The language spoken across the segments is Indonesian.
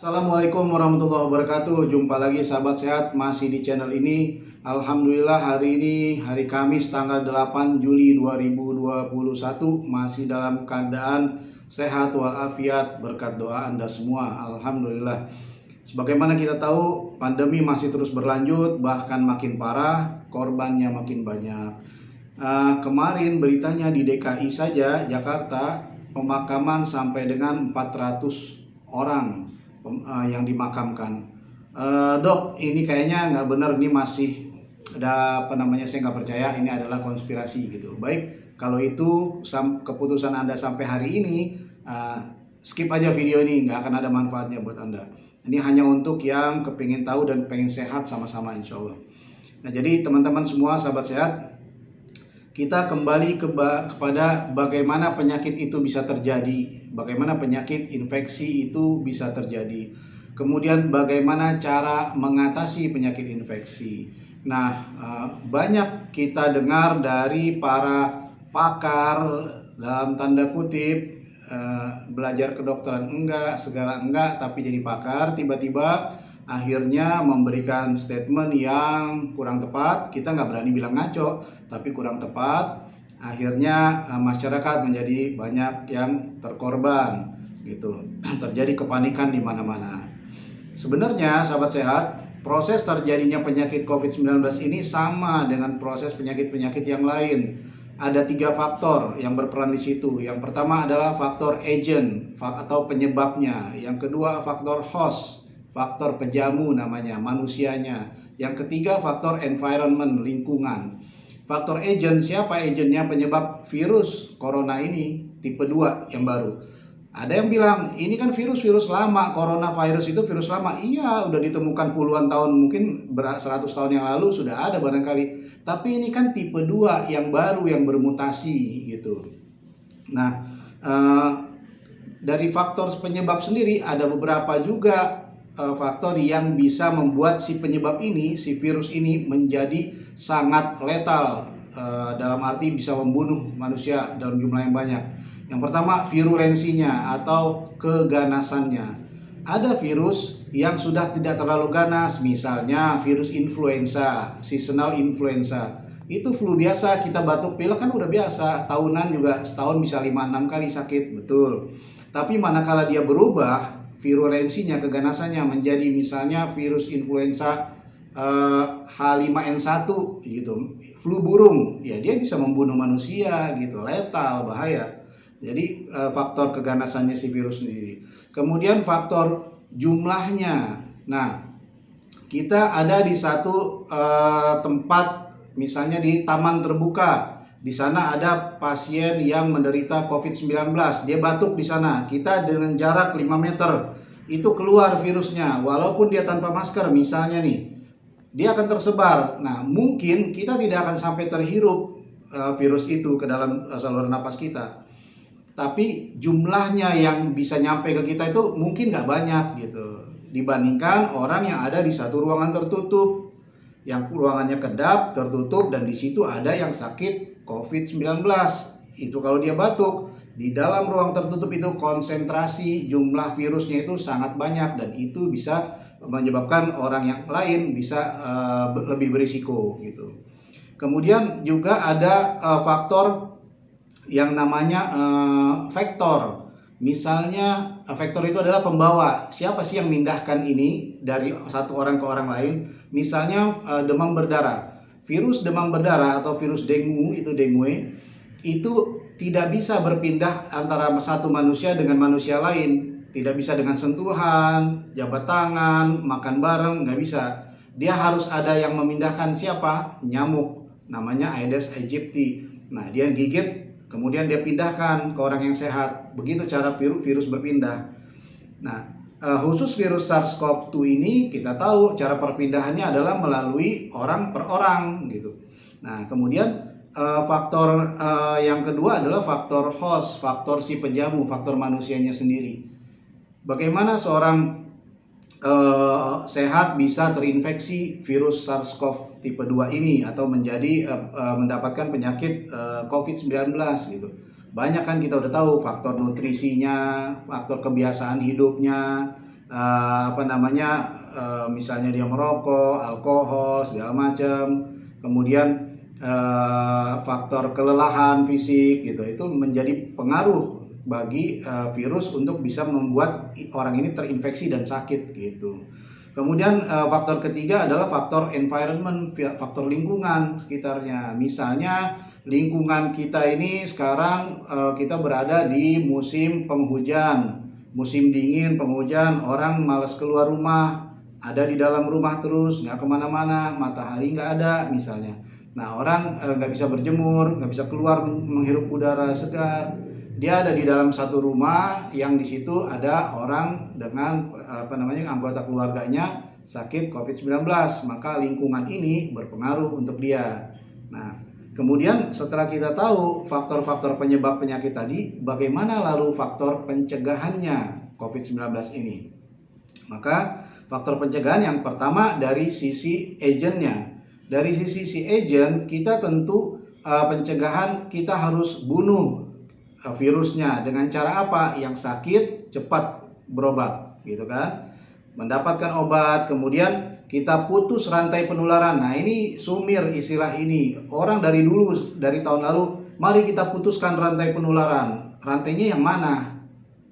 Assalamualaikum warahmatullahi wabarakatuh. Jumpa lagi sahabat sehat masih di channel ini. Alhamdulillah hari ini hari Kamis tanggal 8 Juli 2021 masih dalam keadaan sehat walafiat berkat doa Anda semua. Alhamdulillah. Sebagaimana kita tahu, pandemi masih terus berlanjut, bahkan makin parah, korbannya makin banyak. Kemarin beritanya di DKI saja, Jakarta, pemakaman sampai dengan 400 orang yang dimakamkan. Dok, ini kayaknya nggak benar, ini masih ada saya nggak percaya ini adalah konspirasi gitu. Baik, kalau itu keputusan Anda sampai hari ini, skip aja video ini, nggak akan ada manfaatnya buat Anda. Ini hanya untuk yang kepingin tahu dan pengen sehat sama-sama insya Allah. Nah, jadi teman-teman semua sahabat sehat, kita kembali kepada bagaimana penyakit itu bisa terjadi, bagaimana penyakit infeksi itu bisa terjadi, kemudian bagaimana cara mengatasi penyakit infeksi. Nah, banyak kita dengar dari para pakar, dalam tanda kutip, belajar kedokteran enggak, segala enggak, tapi jadi pakar, tiba-tiba akhirnya memberikan statement yang kurang tepat. Kita nggak berani bilang ngaco, tapi kurang tepat. Akhirnya masyarakat menjadi banyak yang terkorban gitu. Terjadi kepanikan di mana-mana. Sebenarnya sahabat sehat, proses terjadinya penyakit COVID-19 ini sama dengan proses penyakit-penyakit yang lain. Ada 3 faktor yang berperan di situ. Yang pertama adalah faktor agent atau penyebabnya. Yang kedua faktor host, faktor pejamu namanya, manusianya. Yang ketiga faktor environment, lingkungan. Faktor agent, siapa agentnya penyebab virus corona ini tipe 2 yang baru? Ada yang bilang ini kan virus lama, coronavirus itu virus lama. Iya, udah ditemukan puluhan tahun, mungkin 100 tahun yang lalu sudah ada barangkali. Tapi ini kan tipe 2 yang baru yang bermutasi gitu. Nah, dari faktor penyebab sendiri ada beberapa juga faktor yang bisa membuat si penyebab ini, si virus ini menjadi sangat letal, dalam arti bisa membunuh manusia dalam jumlah yang banyak. Yang pertama, virulensinya atau keganasannya. Ada virus yang sudah tidak terlalu ganas, misalnya virus influenza, seasonal influenza. Itu flu biasa, kita batuk pilek kan udah biasa, tahunan juga setahun bisa 5-6 kali sakit, betul. Tapi manakala dia berubah virulensinya, keganasannya menjadi misalnya virus influenza H5N1 gitu, flu burung, ya dia bisa membunuh manusia gitu, letal, bahaya. Jadi faktor keganasannya si virus sendiri. Kemudian faktor jumlahnya. Nah, kita ada di satu tempat, misalnya di taman terbuka. Di sana ada pasien yang menderita COVID-19. Dia batuk di sana. Kita dengan jarak 5 meter itu keluar virusnya. Walaupun dia tanpa masker misalnya nih, dia akan tersebar. Nah, mungkin kita tidak akan sampai terhirup virus itu ke dalam saluran napas kita. Tapi jumlahnya yang bisa nyampe ke kita itu mungkin nggak banyak gitu, dibandingkan orang yang ada di satu ruangan tertutup, yang ruangannya kedap, tertutup, dan di situ ada yang sakit COVID-19. Itu kalau dia batuk, di dalam ruang tertutup itu konsentrasi jumlah virusnya itu sangat banyak, dan itu bisa menyebabkan orang yang lain bisa lebih berisiko gitu. Kemudian juga ada faktor yang namanya vektor. Misalnya vektor itu adalah pembawa. Siapa sih yang mindahkan ini dari satu orang ke orang lain? Misalnya demam berdarah. Virus demam berdarah atau virus dengue itu tidak bisa berpindah antara satu manusia dengan manusia lain. Tidak bisa dengan sentuhan, jabat tangan, makan bareng, nggak bisa. Dia harus ada yang memindahkan. Siapa? Nyamuk. Namanya Aedes aegypti. Nah, dia gigit, kemudian dia pindahkan ke orang yang sehat. Begitu cara virus berpindah. Nah, khusus virus SARS-CoV-2 ini kita tahu cara perpindahannya adalah melalui orang per orang gitu. Nah, kemudian faktor yang kedua adalah faktor host, faktor si penjamu, faktor manusianya sendiri. Bagaimana seorang sehat bisa terinfeksi virus SARS-CoV tipe 2 ini atau menjadi mendapatkan penyakit COVID-19 gitu. Banyak kan kita udah tahu faktor nutrisinya, faktor kebiasaan hidupnya, apa namanya, misalnya dia merokok, alkohol segala macam, kemudian faktor kelelahan fisik gitu, itu menjadi pengaruh bagi virus untuk bisa membuat orang ini terinfeksi dan sakit gitu. Kemudian faktor ketiga adalah faktor environment, faktor lingkungan sekitarnya. Misalnya lingkungan kita ini sekarang kita berada di musim penghujan, musim dingin, penghujan, orang malas keluar rumah, ada di dalam rumah terus, nggak kemana-mana, matahari nggak ada misalnya. Nah, orang nggak bisa berjemur, nggak bisa keluar menghirup udara segar. Dia ada di dalam satu rumah yang di situ ada orang dengan apa namanya, anggota keluarganya sakit COVID-19, maka lingkungan ini berpengaruh untuk dia. Nah, kemudian setelah kita tahu faktor-faktor penyebab penyakit tadi, bagaimana lalu faktor pencegahannya COVID-19 ini? Maka faktor pencegahan yang pertama dari sisi agentnya. Dari sisi si agent, kita tentu pencegahan kita harus bunuh virusnya. Dengan cara apa? Yang sakit cepat berobat, gitu kan? Mendapatkan obat, kemudian kita putus rantai penularan. Nah, ini sumir istilah ini. Orang dari dulu, dari tahun lalu, mari kita putuskan rantai penularan. Rantainya yang mana?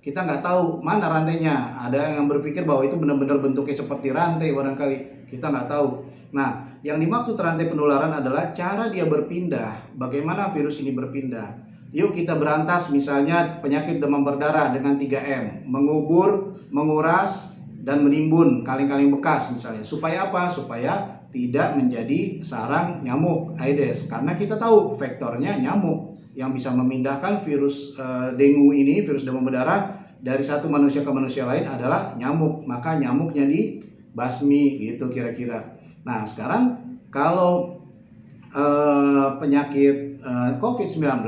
Kita nggak tahu mana rantainya. Ada yang berpikir bahwa itu benar-benar bentuknya seperti rantai barangkali. Kita nggak tahu. Nah, yang dimaksud rantai penularan adalah cara dia berpindah. Bagaimana virus ini berpindah? Yuk kita berantas misalnya penyakit demam berdarah dengan 3M. Mengubur, menguras, dan menimbun kaleng-kaleng bekas misalnya. Supaya apa? Supaya tidak menjadi sarang nyamuk Aedes. Karena kita tahu vektornya nyamuk yang bisa memindahkan virus dengue ini, virus demam berdarah, dari satu manusia ke manusia lain adalah nyamuk. Maka nyamuknya dibasmi gitu kira-kira. Nah, sekarang kalau penyakit COVID-19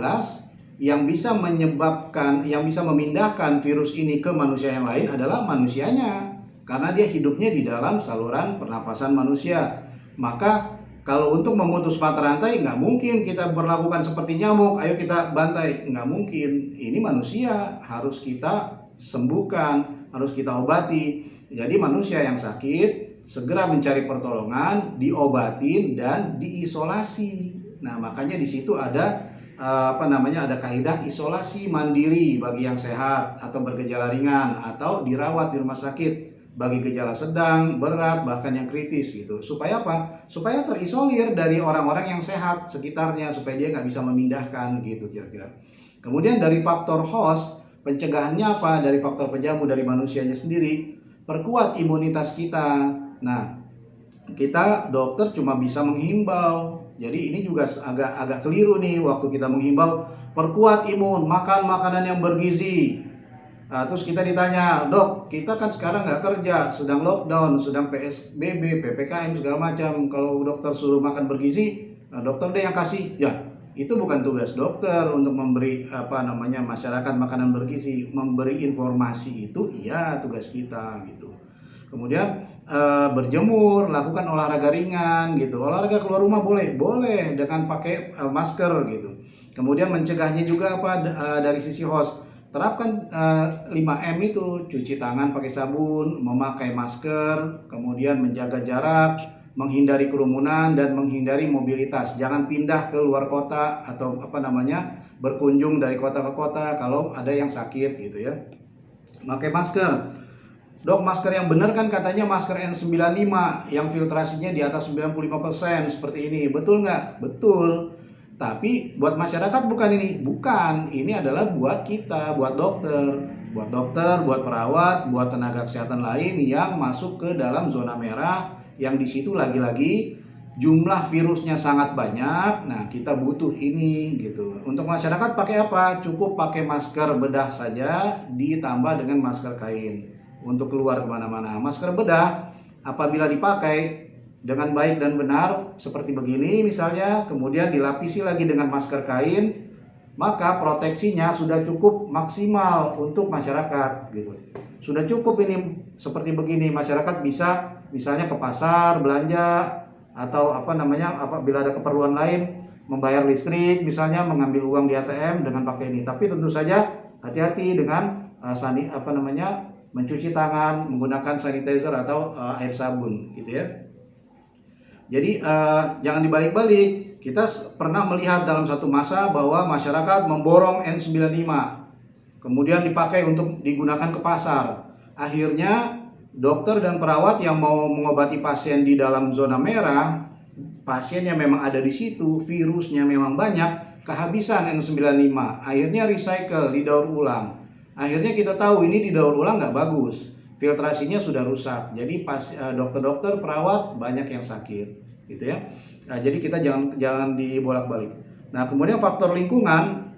yang bisa menyebabkan, yang bisa memindahkan virus ini ke manusia yang lain adalah manusianya, karena dia hidupnya di dalam saluran pernapasan manusia. Maka kalau untuk memutus mata rantai nggak mungkin kita berlakukan seperti nyamuk, ayo kita bantai, nggak mungkin. Ini manusia, harus kita sembuhkan, harus kita obati. Jadi manusia yang sakit segera mencari pertolongan, diobatin dan diisolasi. Nah, makanya di situ ada ada kaidah isolasi mandiri bagi yang sehat atau bergejala ringan, atau dirawat di rumah sakit bagi gejala sedang, berat, bahkan yang kritis gitu. Supaya apa? Supaya terisolir dari orang-orang yang sehat sekitarnya, supaya dia nggak bisa memindahkan gitu kira-kira. Kemudian dari faktor host, pencegahannya apa? Dari faktor penjamu dari manusianya sendiri, perkuat imunitas kita. Nah, kita dokter cuma bisa menghimbau. Jadi ini juga agak keliru nih waktu kita menghimbau perkuat imun, makan makanan yang bergizi. Nah, terus kita ditanya, dok, kita kan sekarang nggak kerja, sedang lockdown, sedang PSBB, PPKM segala macam. Kalau dokter suruh makan bergizi, nah dokter deh yang kasih. Ya, itu bukan tugas dokter untuk memberi masyarakat makanan bergizi. Memberi informasi itu iya tugas kita gitu. Kemudian berjemur, lakukan olahraga ringan gitu. Olahraga keluar rumah boleh dengan pakai masker gitu. Kemudian mencegahnya juga apa dari sisi host. Terapkan 5M itu, cuci tangan pakai sabun, memakai masker, kemudian menjaga jarak, menghindari kerumunan dan menghindari mobilitas. Jangan pindah ke luar kota atau berkunjung dari kota ke kota kalau ada yang sakit gitu ya. Pakai masker. Dok, masker yang benar kan katanya masker N95 yang filtrasinya di atas 95% seperti ini. Betul nggak? Betul. Tapi buat masyarakat bukan ini. Bukan. Ini adalah buat kita, buat dokter. Buat dokter, buat perawat, buat tenaga kesehatan lain yang masuk ke dalam zona merah, yang di situ lagi-lagi jumlah virusnya sangat banyak. Nah, kita butuh ini gitu. Untuk masyarakat pakai apa? Cukup pakai masker bedah saja ditambah dengan masker kain. Untuk keluar kemana-mana, masker bedah apabila dipakai dengan baik dan benar seperti begini misalnya, kemudian dilapisi lagi dengan masker kain, maka proteksinya sudah cukup maksimal untuk masyarakat gitu. Sudah cukup ini seperti begini, masyarakat bisa misalnya ke pasar belanja, atau apabila ada keperluan lain, membayar listrik misalnya, mengambil uang di ATM dengan pakai ini. Tapi tentu saja hati-hati dengan mencuci tangan menggunakan sanitizer atau air sabun gitu ya. Jadi jangan dibalik-balik. Kita pernah melihat dalam satu masa bahwa masyarakat memborong N95, kemudian dipakai untuk digunakan ke pasar. Akhirnya dokter dan perawat yang mau mengobati pasien di dalam zona merah, pasiennya memang ada di situ, virusnya memang banyak, kehabisan N95. Akhirnya recycle, didaur ulang. Akhirnya kita tahu ini didaur ulang nggak bagus, filtrasinya sudah rusak. Jadi dokter-dokter, perawat banyak yang sakit, gitu ya. Nah, jadi kita jangan dibolak-balik. Nah, kemudian faktor lingkungan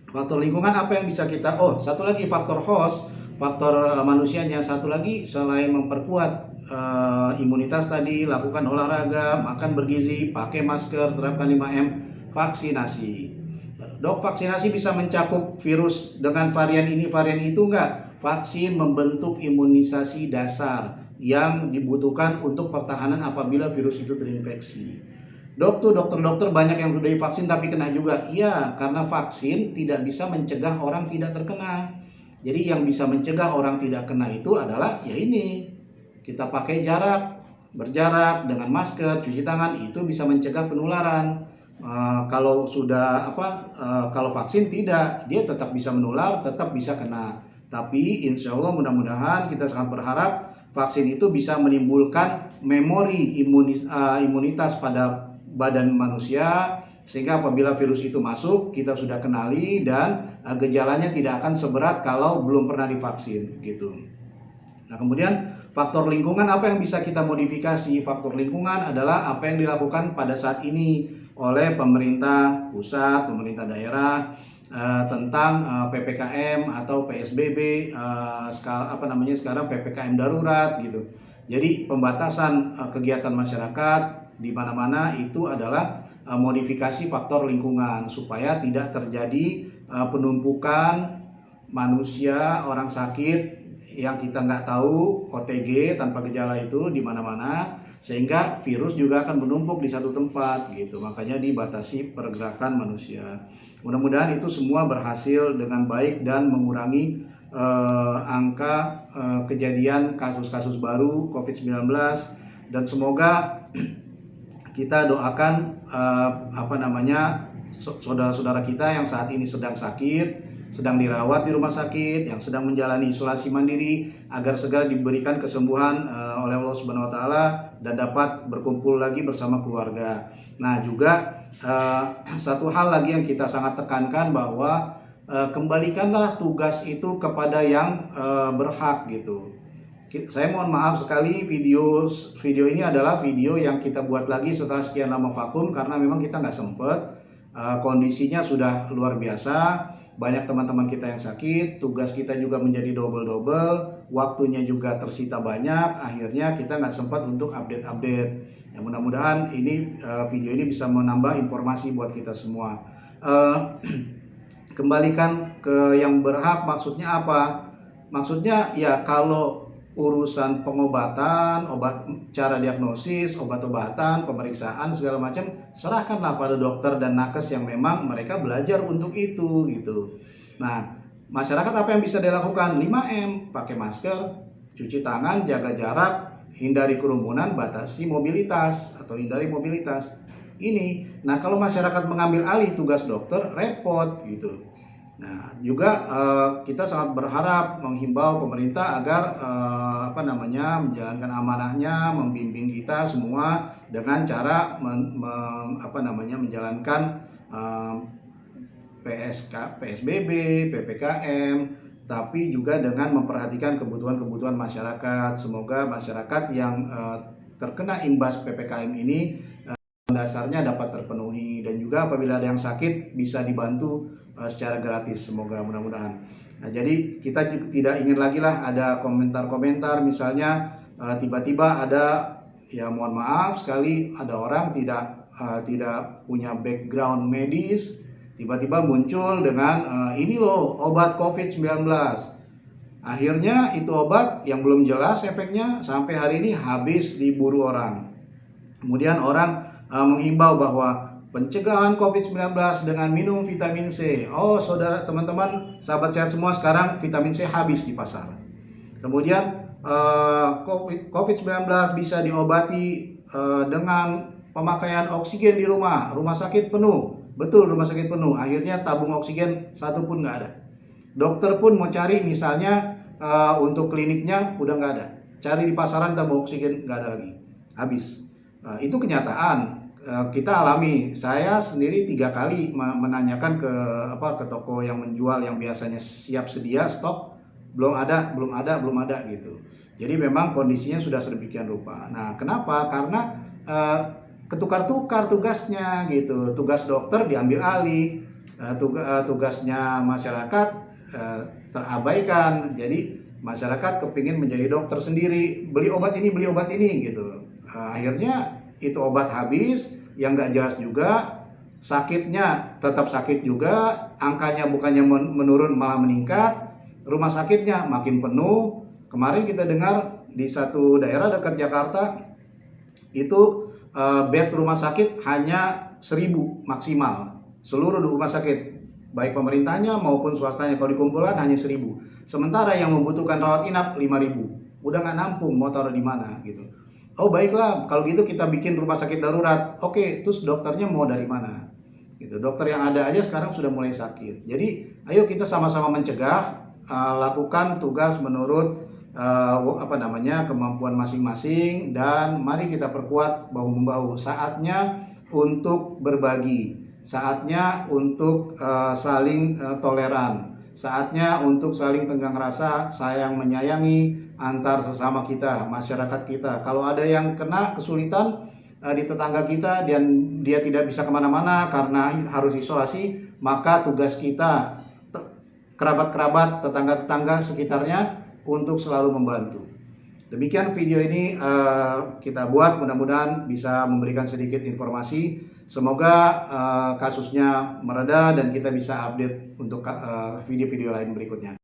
apa yang bisa kita? Oh, satu lagi faktor host, faktor manusianya. Satu lagi selain memperkuat imunitas tadi, lakukan olahraga, makan bergizi, pakai masker, terapkan 5M, vaksinasi. Dok, vaksinasi bisa mencakup virus dengan varian ini, varian itu enggak? Vaksin membentuk imunisasi dasar yang dibutuhkan untuk pertahanan apabila virus itu terinfeksi. Dokter banyak yang sudah divaksin tapi kena juga. Iya, karena vaksin tidak bisa mencegah orang tidak terkena. Jadi yang bisa mencegah orang tidak kena itu adalah ya ini. Kita pakai berjarak dengan masker, cuci tangan, itu bisa mencegah penularan. Kalau kalau vaksin tidak, dia tetap bisa menular, tetap bisa kena. Tapi insya Allah mudah-mudahan kita sangat berharap vaksin itu bisa menimbulkan memori imunitas pada badan manusia, sehingga apabila virus itu masuk kita sudah kenali dan gejalanya tidak akan seberat kalau belum pernah divaksin gitu. Nah, kemudian faktor lingkungan apa yang bisa kita modifikasi? Faktor lingkungan adalah apa yang dilakukan pada saat ini oleh pemerintah pusat, pemerintah daerah tentang PPKM atau PSBB, sekarang PPKM darurat gitu. Jadi pembatasan kegiatan masyarakat di mana-mana itu adalah modifikasi faktor lingkungan supaya tidak terjadi penumpukan manusia, orang sakit yang kita nggak tahu, OTG tanpa gejala itu di mana-mana, sehingga virus juga akan menumpuk di satu tempat gitu. Makanya dibatasi pergerakan manusia. Mudah-mudahan itu semua berhasil dengan baik dan mengurangi angka kejadian kasus-kasus baru COVID-19, dan semoga kita doakan saudara-saudara kita yang saat ini sedang sakit, sedang dirawat di rumah sakit, yang sedang menjalani isolasi mandiri, agar segera diberikan kesembuhan oleh Allah Subhanahu wa taala dan dapat berkumpul lagi bersama keluarga. Nah, juga satu hal lagi yang kita sangat tekankan bahwa kembalikanlah tugas itu kepada yang berhak gitu. Saya mohon maaf sekali, video ini adalah video yang kita buat lagi setelah sekian lama vakum karena memang kita nggak sempet, kondisinya sudah luar biasa, banyak teman-teman kita yang sakit, tugas kita juga menjadi double, waktunya juga tersita banyak, akhirnya kita nggak sempat untuk update. Ya, mudah-mudahan video ini bisa menambah informasi buat kita semua. Kembalikan ke yang berhak maksudnya apa? Maksudnya ya kalau urusan pengobatan, cara diagnosis, obat-obatan, pemeriksaan segala macam, serahkanlah pada dokter dan nakes yang memang mereka belajar untuk itu gitu. Nah, masyarakat apa yang bisa dilakukan? 5M, pakai masker, cuci tangan, jaga jarak, hindari kerumunan, batasi mobilitas atau hindari mobilitas. Ini. Nah, kalau masyarakat mengambil alih tugas dokter, repot gitu. Nah, juga kita sangat berharap menghimbau pemerintah agar menjalankan amanahnya, membimbing kita semua dengan cara menjalankan PSBB, PPKM, tapi juga dengan memperhatikan kebutuhan masyarakat. Semoga masyarakat yang terkena imbas PPKM ini dasarnya dapat terpenuhi, dan juga apabila ada yang sakit bisa dibantu secara gratis, semoga mudah-mudahan. Nah, jadi kita juga tidak ingin lagi lah ada komentar-komentar misalnya tiba-tiba ada, ya mohon maaf sekali, ada orang tidak punya background medis tiba-tiba muncul dengan ini loh obat COVID-19. Akhirnya itu obat yang belum jelas efeknya sampai hari ini habis diburu orang. Kemudian orang menghimbau bahwa pencegahan COVID-19 dengan minum vitamin C. Oh, saudara, teman-teman, sahabat sehat semua, sekarang vitamin C habis di pasar. Kemudian COVID-19 bisa diobati dengan pemakaian oksigen di rumah sakit penuh. Betul, rumah sakit penuh. Akhirnya tabung oksigen satu pun nggak ada. Dokter pun mau cari misalnya untuk kliniknya udah nggak ada. Cari di pasaran tabung oksigen nggak ada lagi, habis. Itu kenyataan kita alami. Saya sendiri 3 kali menanyakan ke toko yang menjual yang biasanya siap sedia stok, belum ada gitu. Jadi memang kondisinya sudah sedemikian rupa. Nah, kenapa? Karena ketukar-tukar tugasnya gitu. Tugas dokter diambil alih, tugasnya masyarakat terabaikan. Jadi masyarakat kepingin menjadi dokter sendiri, beli obat ini gitu. Akhirnya itu obat habis, yang nggak jelas juga, sakitnya tetap sakit juga, angkanya bukannya menurun malah meningkat, rumah sakitnya makin penuh. Kemarin kita dengar di satu daerah dekat Jakarta itu bed rumah sakit hanya 1.000 maksimal, seluruh rumah sakit baik pemerintahnya maupun swastanya kalau dikumpulkan hanya 1.000. Sementara yang membutuhkan rawat inap 5.000, udah nggak nampung, mau taruh di mana gitu. Oh baiklah, kalau gitu kita bikin rumah sakit darurat. Oke, terus dokternya mau dari mana? Gitu. Dokter yang ada aja sekarang sudah mulai sakit. Jadi ayo kita sama-sama mencegah, lakukan tugas menurut kemampuan masing-masing, dan mari kita perkuat bahu-membahu. Saatnya untuk berbagi, saatnya untuk saling toleran, saatnya untuk saling tenggang rasa, sayang menyayangi antar sesama kita, masyarakat kita. Kalau ada yang kena kesulitan di tetangga kita dan dia tidak bisa kemana-mana karena harus isolasi, maka tugas kita, kerabat-kerabat, tetangga-tetangga sekitarnya, untuk selalu membantu. Demikian video ini kita buat, mudah-mudahan bisa memberikan sedikit informasi. Semoga kasusnya mereda dan kita bisa update untuk video-video lain berikutnya.